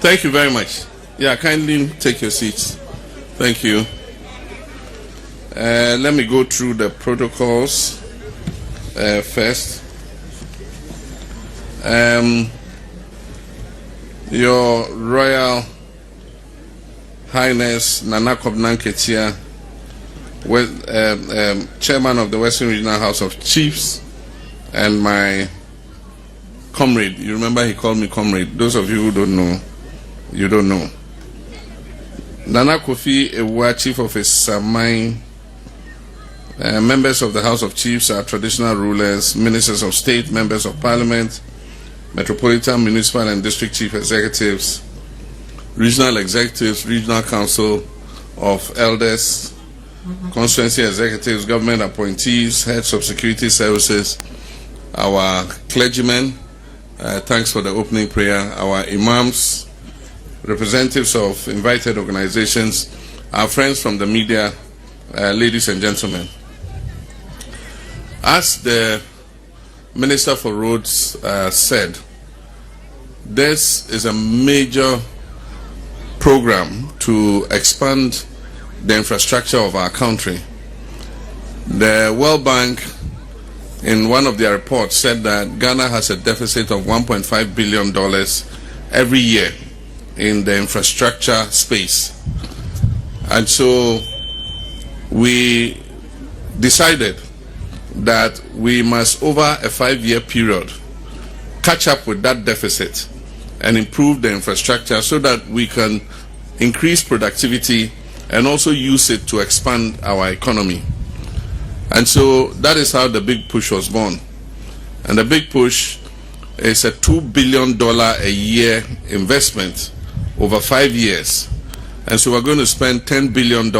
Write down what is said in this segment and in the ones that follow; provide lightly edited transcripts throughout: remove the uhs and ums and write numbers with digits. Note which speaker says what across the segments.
Speaker 1: Thank you very much. Yeah, kindly take your seats. Thank you. Let me go through the protocols first. Your Royal Highness Nana Kobnan Ketia, Chairman of the Western Regional House of Chiefs, and my comrade. You remember he called me comrade. Those of you who don't know, you don't know. Nana Kofi Ewa, Chief of Samai, members of the House of Chiefs are traditional rulers, ministers of state, members of parliament, metropolitan, municipal and district chief executives, regional executives, regional council of elders, constituency executives, government appointees, heads of security services, our clergymen, thanks for the opening prayer, our imams, representatives of invited organizations, our friends from the media, ladies and gentlemen. As the Minister for Roads said, this is a major program to expand the infrastructure of our country. The World Bank, in one of their reports, said that Ghana has a deficit of $1.5 billion every year in the infrastructure space. And so we decided that we must, over a 5-year period, catch up with that deficit and improve the infrastructure so that we can increase productivity and also use it to expand our economy. And so that is how the big push was born. And the big push is a $2 billion a year investment over 5 years. And so we're going to spend $10 billion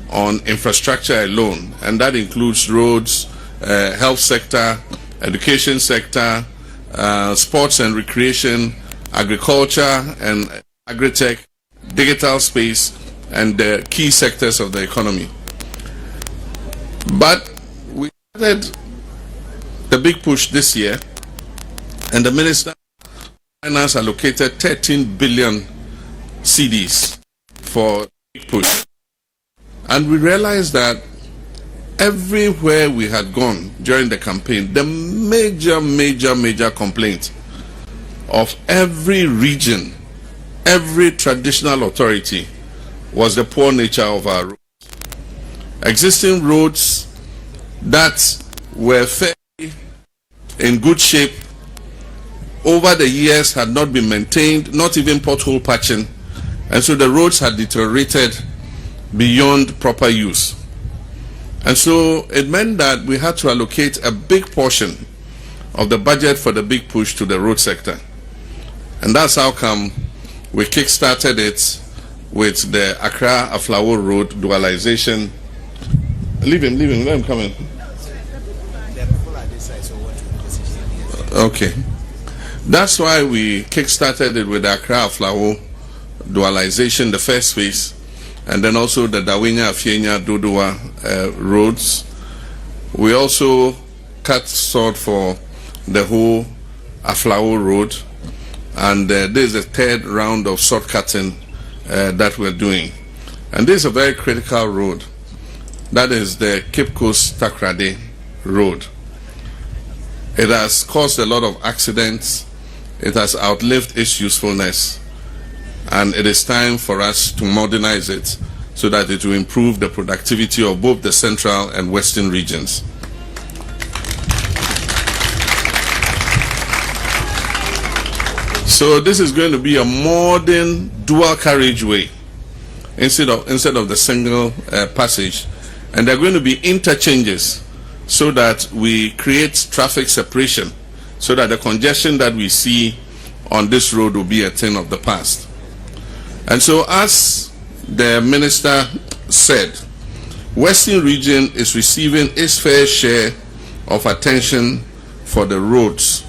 Speaker 1: on infrastructure alone, and that includes roads, health sector, education sector, sports and recreation, agriculture and agri-tech, digital space, and the key sectors of the economy. But we started the big push this year, and the Minister of Finance allocated 13 billion cedis for the big push. And we realized that everywhere we had gone during the campaign, the major complaint of every region, every traditional authority, was the poor nature of our roads. Existing roads that were fairly in good shape over the years had not been maintained, not even pothole patching, and so the roads had deteriorated beyond proper use. And so it meant that we had to allocate a big portion of the budget for the big push to the road sector. And that's how come we kick-started it with the Accra-Aflawo Road dualization. Leave him, let him come in. Okay. That's why we kick-started it with the Accra-Aflawo dualization, the first phase, and then also the Dawinya, Afienya, Dodua roads. We also cut short for the whole Aflawo Road, and this is the third round of short cutting that we're doing. And this is a very critical road. That is the Cape Coast Takoradi Road. It has caused a lot of accidents. It has outlived its usefulness. And it is time for us to modernize it so that it will improve the productivity of both the central and western regions. So this is going to be a modern dual carriageway instead of the single passage, and there are going to be interchanges so that we create traffic separation, so that the congestion that we see on this road will be a thing of the past. And so, as the minister said, Western region is receiving its fair share of attention for the roads.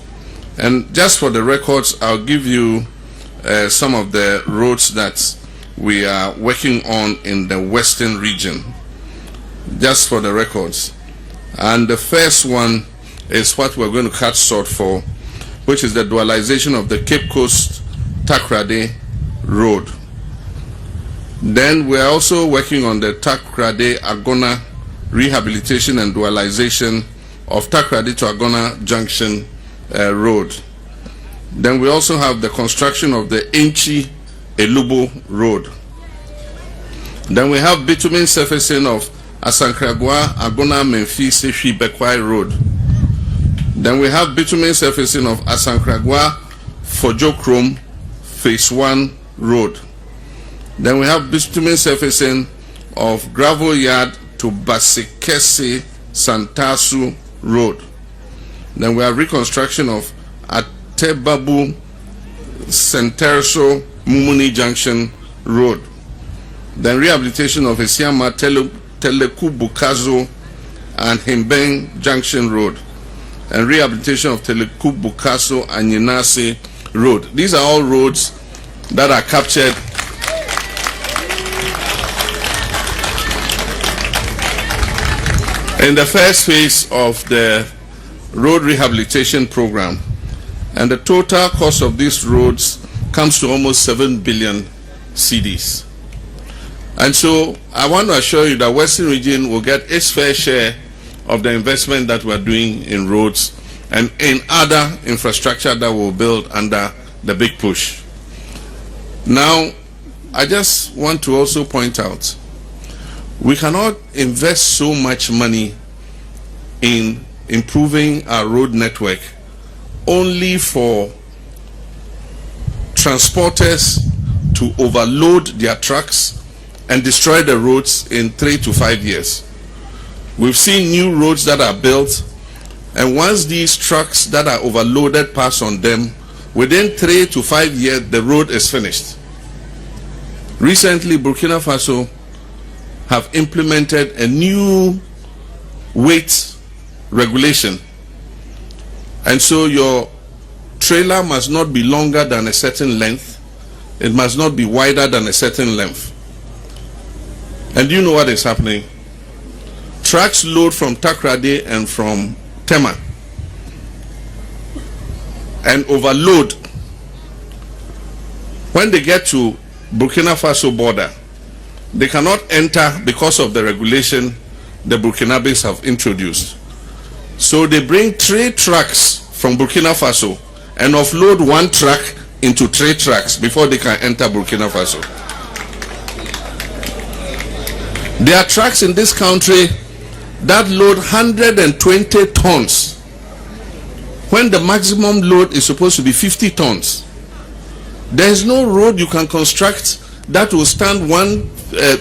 Speaker 1: And just for the records, I'll give you some of the roads that we are working on in the Western region, just for the records. And the first one is what we're going to cut short for, which is the dualization of the Cape Coast Takoradi Road. Then we are also working on the Takoradi Agona rehabilitation and dualization of Takoradi to Agona Junction Road. Then we also have the construction of the Enchi Elubo Road. Then we have bitumen surfacing of Asankragwa Agona Memphis Sefi Bekwai Road. Then we have bitumen surfacing of Asankragwa Fojokrom Phase 1 Road. Then we have bitumen surfacing of gravel yard to Basikese Santasu Road. Then we have reconstruction of Atebabu Senterso Mumuni Junction Road. Then rehabilitation of Esiama Teleku Bukazo and Himbeng Junction Road. And rehabilitation of Teleku Bukazo and Yenase Road. These are all roads that are captured in the first phase of the road rehabilitation program. And the total cost of these roads comes to almost 7 billion cedis. And so I want to assure you that Western Region will get its fair share of the investment that we're doing in roads and in other infrastructure that we'll build under the big push. Now, I just want to also point out, we cannot invest so much money in improving our road network only for transporters to overload their trucks and destroy the roads in 3 to 5 years. We've seen new roads that are built, and once these trucks that are overloaded pass on them, within 3 to 5 years the road is finished. Recently, Burkina Faso have implemented a new weight regulation, and so your trailer must not be longer than a certain length, it must not be wider than a certain length. And do you know what is happening? Trucks load from Takoradi and from Tema and overload. When they get to Burkina Faso border, they cannot enter because of the regulation the Burkinabes have introduced. So they bring 3 trucks from Burkina Faso and offload 1 truck into 3 trucks before they can enter Burkina Faso. There are trucks in this country that load 120 tons when the maximum load is supposed to be 50 tons. There is no road you can construct that will stand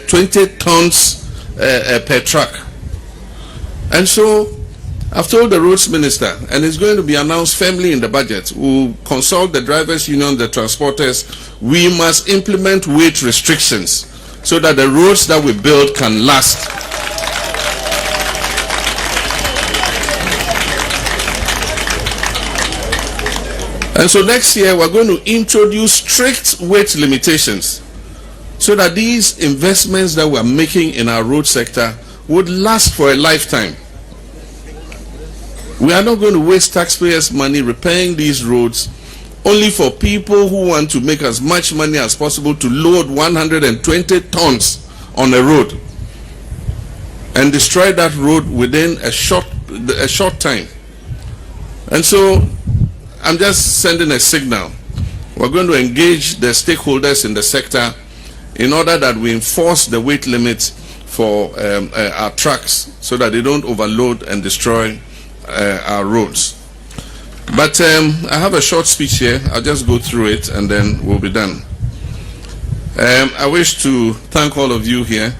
Speaker 1: 20 tons per truck. And so I've told the roads minister, and it's going to be announced firmly in the budget, we'll consult the drivers union, the transporters. We must implement weight restrictions so that the roads that we build can last. And so next year we're going to introduce strict weight limitations so that these investments that we're making in our road sector would last for a lifetime. We are not going to waste taxpayers' money repairing these roads only for people who want to make as much money as possible to load 120 tons on a road and destroy that road within a short time. And so I'm just sending a signal. We're going to engage the stakeholders in the sector in order that we enforce the weight limits for our trucks so that they don't overload and destroy our roads. But I have a short speech here. I'll just go through it and then we'll be done. I wish to thank all of you here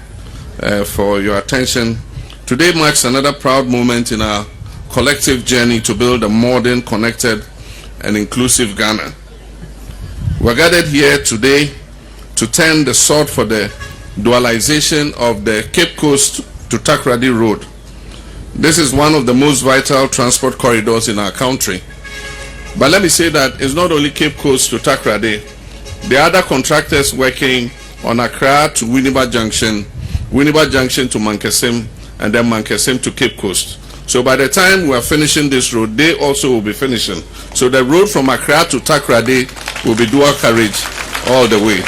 Speaker 1: for your attention. Today marks another proud moment in our collective journey to build a modern, connected, and inclusive Ghana. We're gathered here today to turn the sword for the dualization of the Cape Coast to Takoradi Road. This is one of the most vital transport corridors in our country. But let me say that it's not only Cape Coast to Takoradi. The other contractors working on Accra to Winneba Junction to Mankasim, and then Mankasim to Cape Coast. So by the time we are finishing this road, they also will be finishing. So the road from Accra to Takoradi will be dual carriage all the way.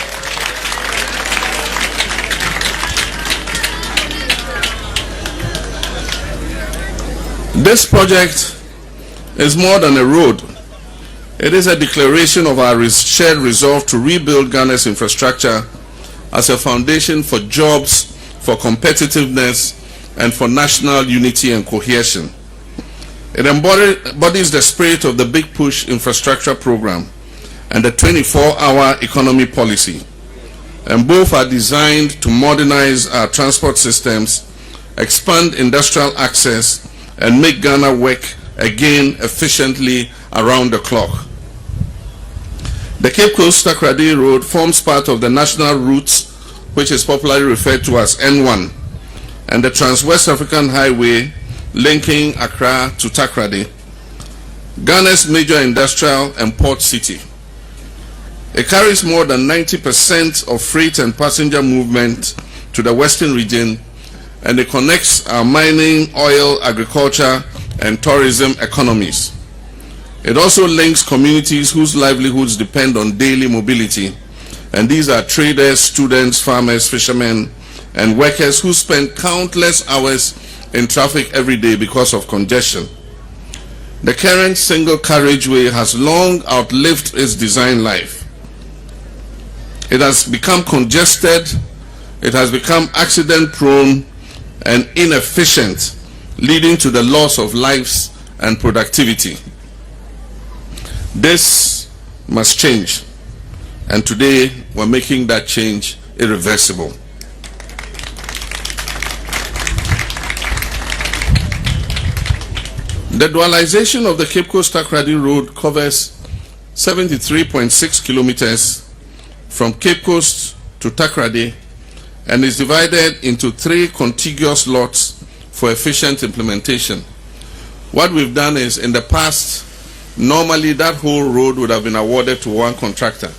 Speaker 1: This project is more than a road. It is a declaration of our shared resolve to rebuild Ghana's infrastructure as a foundation for jobs, for competitiveness, and for national unity and cohesion. It embodies the spirit of the Big Push infrastructure program and the 24-hour economy policy. And both are designed to modernize our transport systems, expand industrial access, and make Ghana work again efficiently around the clock. The Cape Coast Takoradi Road forms part of the national routes, which is popularly referred to as N1, and the Trans-West African Highway linking Accra to Takoradi, Ghana's major industrial and port city. It carries more than 90% of freight and passenger movement to the western region, and it connects our mining, oil, agriculture, and tourism economies. It also links communities whose livelihoods depend on daily mobility, and these are traders, students, farmers, fishermen, and workers who spend countless hours in traffic every day because of congestion. The current single carriageway has long outlived its design life. It has become congested, it has become accident prone and inefficient, leading to the loss of lives and productivity. This must change, and today we're making that change irreversible. The dualization of the Cape Coast Takoradi Road covers 73.6 kilometers from Cape Coast to Takoradi and is divided into 3 contiguous lots for efficient implementation. What we've done is, in the past, normally that whole road would have been awarded to one contractor,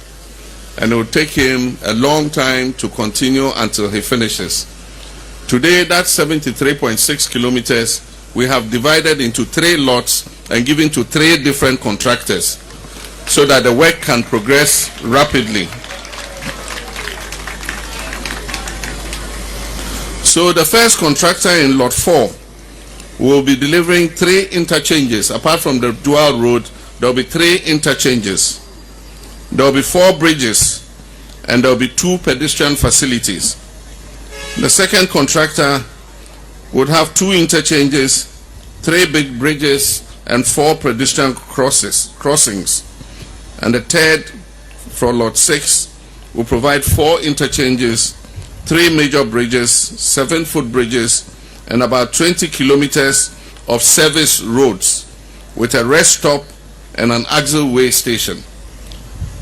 Speaker 1: and it would take him a long time to continue until he finishes. Today, that 73.6 kilometers we have divided into 3 lots and given to 3 different contractors so that the work can progress rapidly. So the first contractor in lot 4 will be delivering 3 interchanges. Apart from the dual road, there will be 3 interchanges. There will be 4 bridges, and there will be 2 pedestrian facilities. The second contractor would have 2 interchanges, 3 big bridges, and 4 pedestrian crossings. And the third, for lot 6, will provide 4 interchanges, 3 major bridges, 7 footbridges, and about 20 kilometers of service roads with a rest stop and an axle-way station.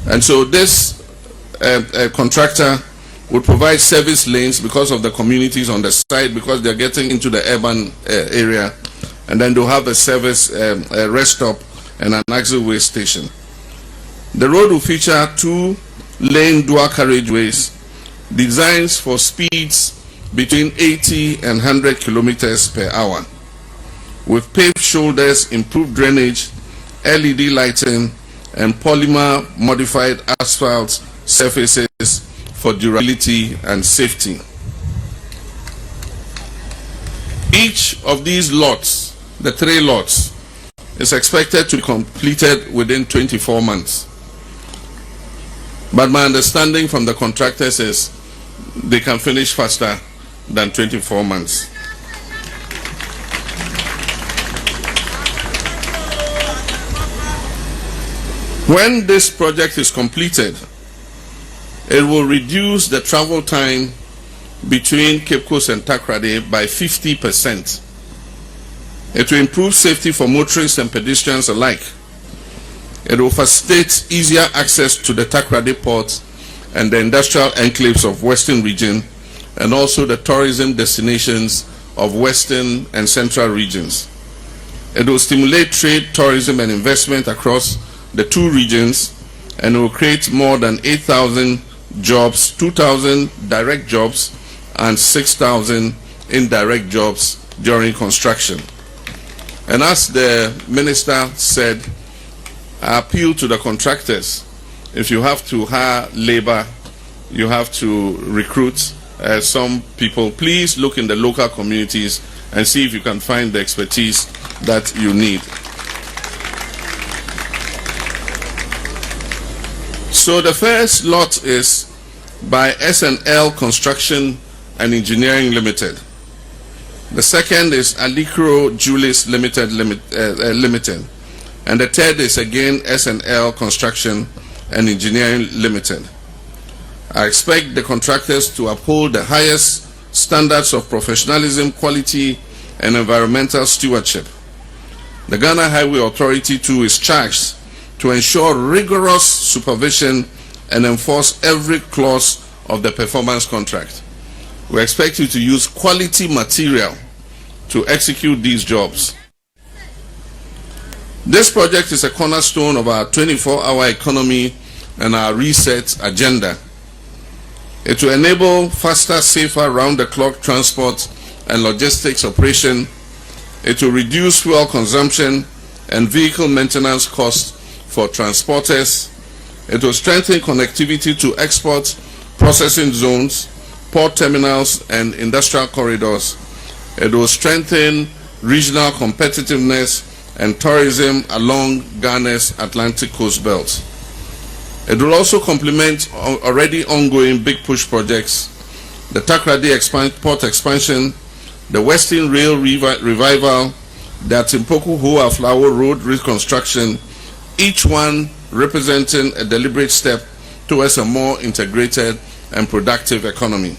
Speaker 1: And so this contractor would provide service lanes because of the communities on the side, because they're getting into the urban area, and then they'll have a service rest stop and an axle-way station. The road will feature 2-lane dual carriageways, designs for speeds between 80 and 100 kilometers per hour, with paved shoulders, improved drainage, LED lighting, and polymer modified asphalt surfaces for durability and safety. Each of these lots, the 3 lots, is expected to be completed within 24 months. But my understanding from the contractors is they can finish faster than 24 months. When this project is completed, it will reduce the travel time between Cape Coast and Takoradi by 50%. It will improve safety for motorists and pedestrians alike. It will facilitate easier access to the Takoradi port and the industrial enclaves of Western region, and also the tourism destinations of Western and Central regions. It will stimulate trade, tourism, and investment across the 2 regions, and it will create more than 8,000 jobs, 2,000 direct jobs, and 6,000 indirect jobs during construction. And as the minister said, I appeal to the contractors. If you have to hire labor, you have to recruit some people, please look in the local communities and see if you can find the expertise that you need. So the first lot is by S&L Construction and Engineering Limited. The second is Alikro Julius Limited. And the third is again S&L Construction and Engineering Limited. I expect the contractors to uphold the highest standards of professionalism, quality, and environmental stewardship. The Ghana Highway Authority too is charged to ensure rigorous supervision and enforce every clause of the performance contract. We expect you to use quality material to execute these jobs. This project is a cornerstone of our 24-hour economy and our reset agenda. It will enable faster, safer, round-the-clock transport and logistics operation. It will reduce fuel consumption and vehicle maintenance costs for transporters. It will strengthen connectivity to export processing zones, port terminals, and industrial corridors. It will strengthen regional competitiveness and tourism along Ghana's Atlantic coast belt. It will also complement already ongoing big push projects, the Takoradi port expansion, the Western Rail revival, the Atimpoku Hoa Flower Road reconstruction, each one representing a deliberate step towards a more integrated and productive economy.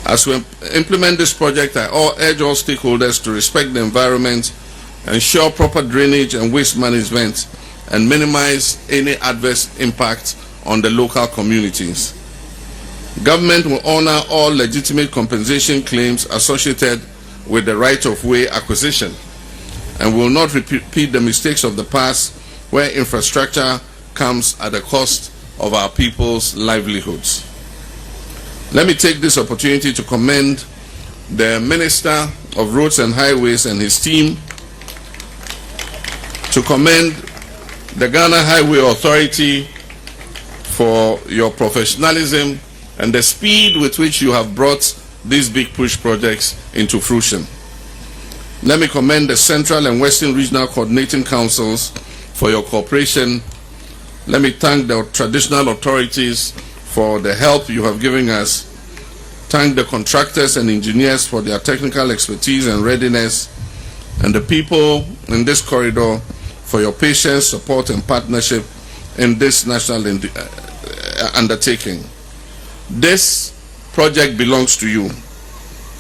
Speaker 1: As we implement this project, I urge all stakeholders to respect the environment, ensure proper drainage and waste management, and minimize any adverse impact on the local communities. Government will honor all legitimate compensation claims associated with the right-of-way acquisition and will not repeat the mistakes of the past where infrastructure comes at the cost of our people's livelihoods. Let me take this opportunity to commend the Minister of Roads and Highways and his team, to commend the Ghana Highway Authority for your professionalism and the speed with which you have brought these big push projects into fruition. Let me commend the Central and Western Regional Coordinating Councils for your cooperation. Let me thank the traditional authorities for the help you have given us. Thank the contractors and engineers for their technical expertise and readiness, and the people in this corridor for your patience, support, and partnership in this national undertaking. This project belongs to you.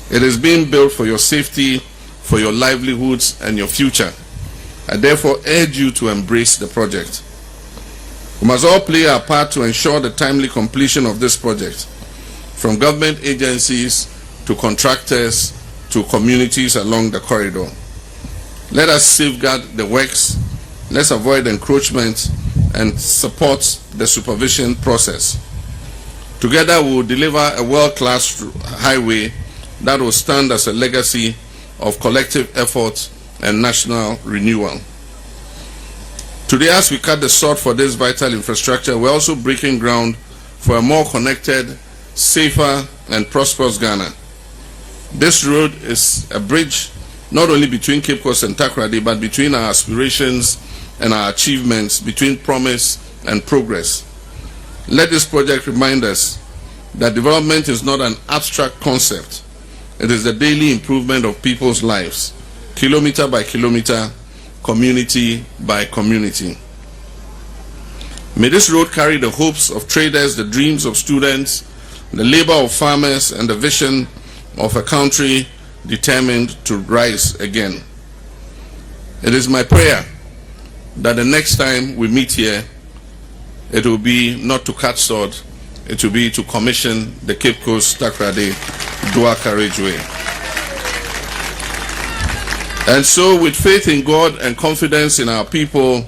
Speaker 1: It is being built for your safety, for your livelihoods, and your future. I therefore urge you to embrace the project. We must all play our part to ensure the timely completion of this project, from government agencies to contractors to communities along the corridor. Let us safeguard the works. Let's avoid encroachment and support the supervision process. Together we will deliver a world-class highway that will stand as a legacy of collective effort and national renewal. Today, as we cut the sword for this vital infrastructure, we're also breaking ground for a more connected, safer, and prosperous Ghana. This road is a bridge not only between Cape Coast and Takoradi, but between our aspirations and our achievements, between promise and progress. Let this project remind us that development is not an abstract concept. It is the daily improvement of people's lives, kilometer by kilometer, community by community. May this road carry the hopes of traders, the dreams of students, the labor of farmers, and the vision of a country determined to rise again. It is my prayer that the next time we meet here, it will be not to cut sword, it will be to commission the Cape Coast Takoradi Dual Carriageway. And so, with faith in God and confidence in our people,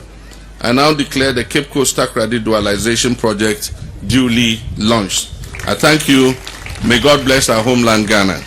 Speaker 1: I now declare the Cape Coast Takoradi Dualisation project duly launched. I thank you. May God bless our homeland, Ghana.